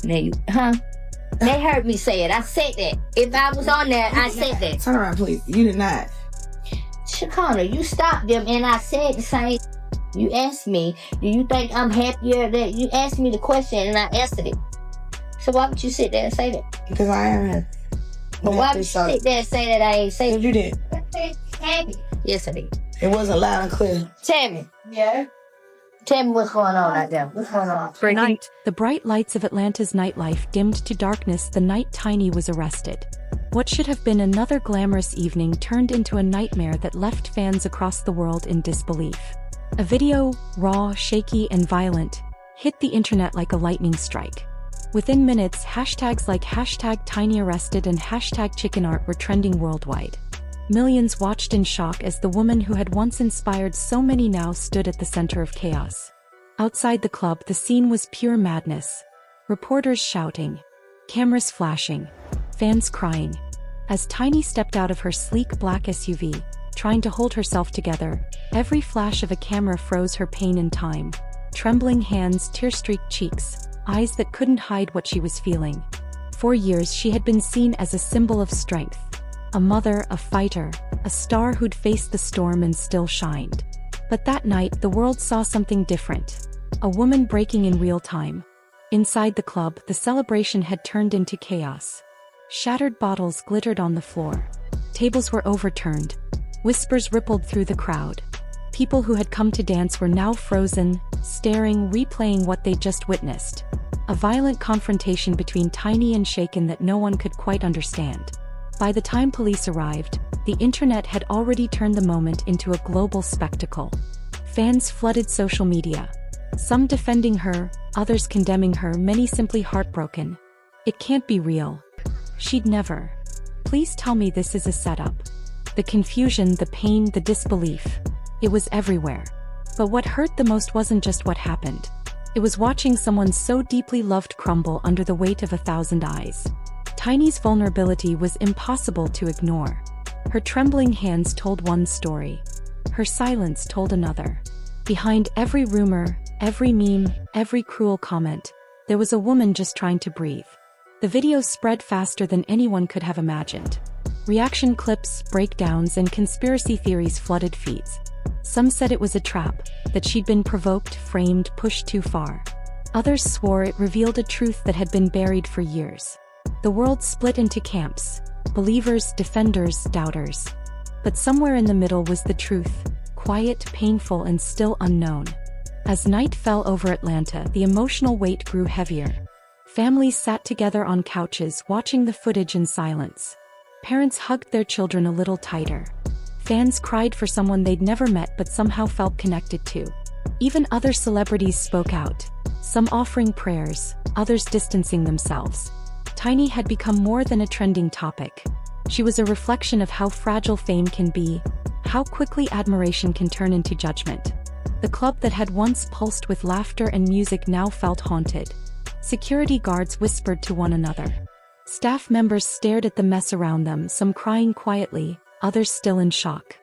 Now you, huh? They heard me say it. I said that. If I was on there, I said that. Turn around, please. You did not. Shekinah, you stopped them and I said the same. You asked me, do you think I'm happier that you asked me the question and I answered it? So why would you sit there and say that? Because I am. But why would you sit there and say that I ain't say it? You did. Yes, I did. It wasn't loud and clear. Tammy. Yeah? Tell me what's going on out there. What's going on? Night. The bright lights of Atlanta's nightlife dimmed to darkness the night Tiny was arrested. What should have been another glamorous evening turned into a nightmare that left fans across the world in disbelief. A video, raw, shaky, and violent, hit the internet like a lightning strike. Within minutes, hashtags like #TinyArrested and #ChickenArt were trending worldwide. Millions watched in shock as the woman who had once inspired so many now stood at the center of chaos. Outside the club, the scene was pure madness. Reporters shouting, cameras flashing, fans crying. As Tiny stepped out of her sleek black SUV, trying to hold herself together, every flash of a camera froze her pain in time. Trembling hands, tear-streaked cheeks, eyes that couldn't hide what she was feeling. For years she had been seen as a symbol of strength. A mother, a fighter, a star who'd faced the storm and still shined. But that night, the world saw something different. A woman breaking in real time. Inside the club, the celebration had turned into chaos. Shattered bottles glittered on the floor. Tables were overturned. Whispers rippled through the crowd. People who had come to dance were now frozen, staring, replaying what they'd just witnessed. A violent confrontation between Tiny and Shaken that no one could quite understand. By the time police arrived, the internet had already turned the moment into a global spectacle. Fans flooded social media. Some defending her, others condemning her, many simply heartbroken. It can't be real. She'd never. Please tell me this is a setup. The confusion, the pain, the disbelief. It was everywhere. But what hurt the most wasn't just what happened. It was watching someone so deeply loved crumble under the weight of 1,000 eyes. Tiny's vulnerability was impossible to ignore. Her trembling hands told one story. Her silence told another. Behind every rumor, every meme, every cruel comment, there was a woman just trying to breathe. The video spread faster than anyone could have imagined. Reaction clips, breakdowns, and conspiracy theories flooded feeds. Some said it was a trap, that she'd been provoked, framed, pushed too far. Others swore it revealed a truth that had been buried for years. The world split into camps, believers, defenders, doubters. But somewhere in the middle was the truth, quiet, painful, and still unknown. As night fell over Atlanta, the emotional weight grew heavier. Families sat together on couches watching the footage in silence. Parents hugged their children a little tighter. Fans cried for someone they'd never met but somehow felt connected to. Even other celebrities spoke out, some offering prayers, others distancing themselves. Tiny had become more than a trending topic. She was a reflection of how fragile fame can be, how quickly admiration can turn into judgment. The club that had once pulsed with laughter and music now felt haunted. Security guards whispered to one another. Staff members stared at the mess around them, some crying quietly, others still in shock.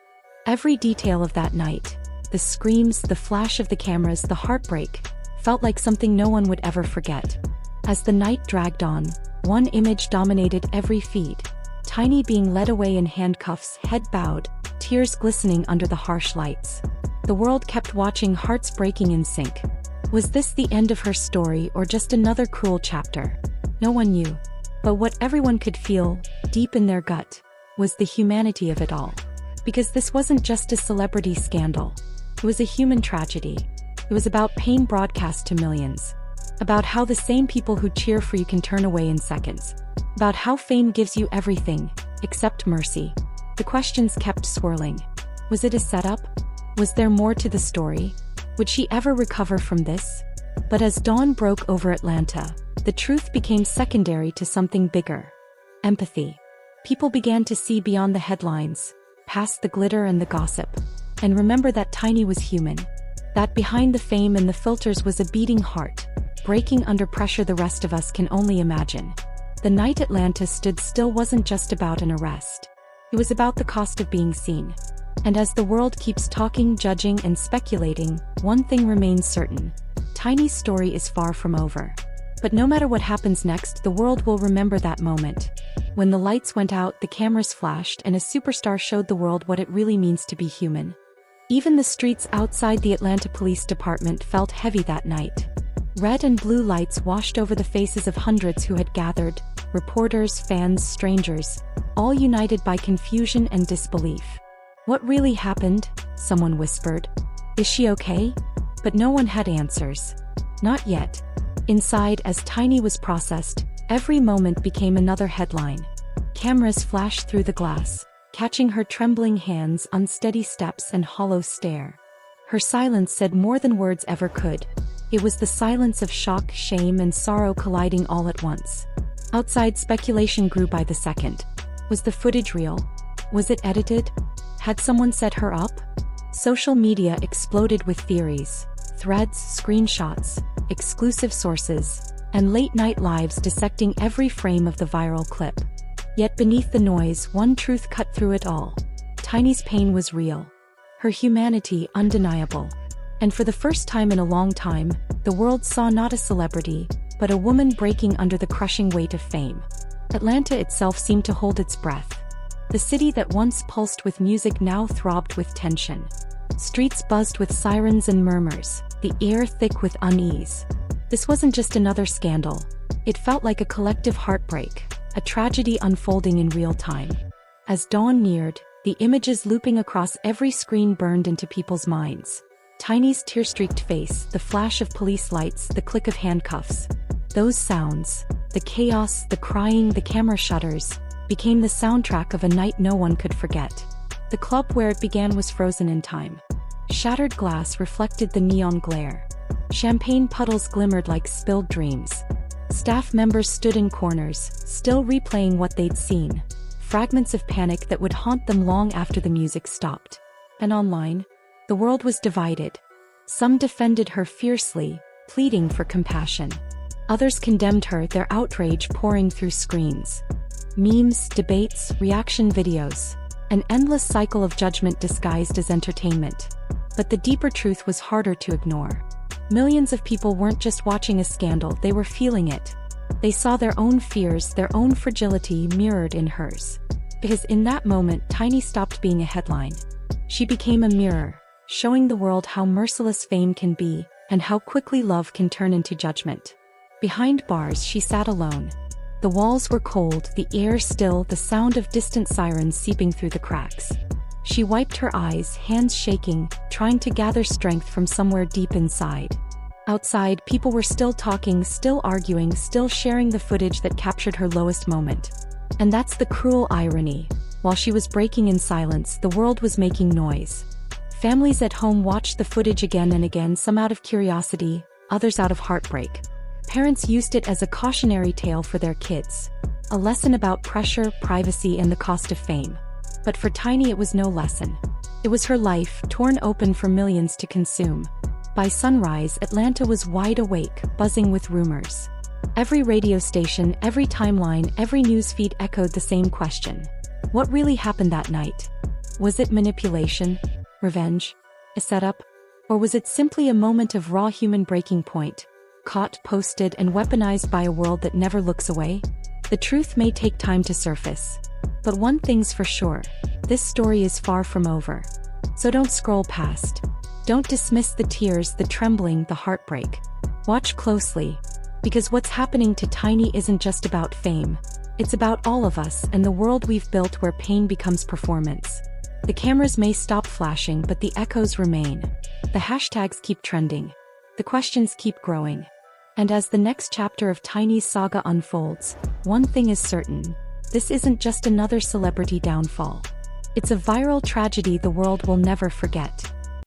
Every detail of that night, the screams, the flash of the cameras, the heartbreak, felt like something no one would ever forget. As the night dragged on, one image dominated every feed. Tiny being led away in handcuffs, head bowed, tears glistening under the harsh lights. The world kept watching, hearts breaking in sync. Was this the end of her story or just another cruel chapter? No one knew. But what everyone could feel, deep in their gut, was the humanity of it all. Because this wasn't just a celebrity scandal. It was a human tragedy. It was about pain broadcast to millions. About how the same people who cheer for you can turn away in seconds. About how fame gives you everything, except mercy. The questions kept swirling. Was it a setup? Was there more to the story? Would she ever recover from this? But as dawn broke over Atlanta, the truth became secondary to something bigger. Empathy. People began to see beyond the headlines, past the glitter and the gossip, and remember that Tiny was human. That behind the fame and the filters was a beating heart, breaking under pressure the rest of us can only imagine. The night Atlanta stood still wasn't just about an arrest. It was about the cost of being seen. And as the world keeps talking, judging, and speculating, one thing remains certain. Tiny's story is far from over. But no matter what happens next, the world will remember that moment. When the lights went out, the cameras flashed, and a superstar showed the world what it really means to be human. Even the streets outside the Atlanta Police Department felt heavy that night. Red and blue lights washed over the faces of hundreds who had gathered, reporters, fans, strangers, all united by confusion and disbelief. "What really happened?" someone whispered. "Is she okay?" But no one had answers. Not yet. Inside, as Tiny was processed, every moment became another headline. Cameras flashed through the glass, catching her trembling hands, unsteady steps, and hollow stare. Her silence said more than words ever could. It was the silence of shock, shame, and sorrow colliding all at once. Outside, speculation grew by the second. Was the footage real? Was it edited? Had someone set her up? Social media exploded with theories, threads, screenshots, exclusive sources, and late-night lives dissecting every frame of the viral clip. Yet beneath the noise, one truth cut through it all. Tiny's pain was real. Her humanity undeniable. And for the first time in a long time, the world saw not a celebrity, but a woman breaking under the crushing weight of fame. Atlanta itself seemed to hold its breath. The city that once pulsed with music now throbbed with tension. Streets buzzed with sirens and murmurs, the air thick with unease. This wasn't just another scandal. It felt like a collective heartbreak, a tragedy unfolding in real time. As dawn neared, the images looping across every screen burned into people's minds. Tiny's tear-streaked face, the flash of police lights, the click of handcuffs. Those sounds, the chaos, the crying, the camera shutters, became the soundtrack of a night no one could forget. The club where it began was frozen in time. Shattered glass reflected the neon glare. Champagne puddles glimmered like spilled dreams. Staff members stood in corners, still replaying what they'd seen. Fragments of panic that would haunt them long after the music stopped. And online, the world was divided. Some defended her fiercely, pleading for compassion. Others condemned her, their outrage pouring through screens. Memes, debates, reaction videos. An endless cycle of judgment disguised as entertainment. But the deeper truth was harder to ignore. Millions of people weren't just watching a scandal, they were feeling it. They saw their own fears, their own fragility mirrored in hers. Because in that moment, Tiny stopped being a headline. She became a mirror, showing the world how merciless fame can be, and how quickly love can turn into judgment. Behind bars, she sat alone. The walls were cold, the air still, the sound of distant sirens seeping through the cracks. She wiped her eyes, hands shaking, trying to gather strength from somewhere deep inside. Outside, people were still talking, still arguing, still sharing the footage that captured her lowest moment. And that's the cruel irony. While she was breaking in silence, the world was making noise. Families at home watched the footage again and again, some out of curiosity, others out of heartbreak. Parents used it as a cautionary tale for their kids. A lesson about pressure, privacy, and the cost of fame. But for Tiny it was no lesson. It was her life, torn open for millions to consume. By sunrise, Atlanta was wide awake, buzzing with rumors. Every radio station, every timeline, every newsfeed echoed the same question. What really happened that night? Was it manipulation? Revenge? A setup? Or was it simply a moment of raw human breaking point? Caught, posted, and weaponized by a world that never looks away? The truth may take time to surface. But one thing's for sure, this story is far from over. So don't scroll past. Don't dismiss the tears, the trembling, the heartbreak. Watch closely, because what's happening to Tiny isn't just about fame. It's about all of us and the world we've built where pain becomes performance. The cameras may stop flashing, but the echoes remain. The hashtags keep trending. The questions keep growing. And as the next chapter of Tiny's saga unfolds, one thing is certain. This isn't just another celebrity downfall. It's a viral tragedy the world will never forget.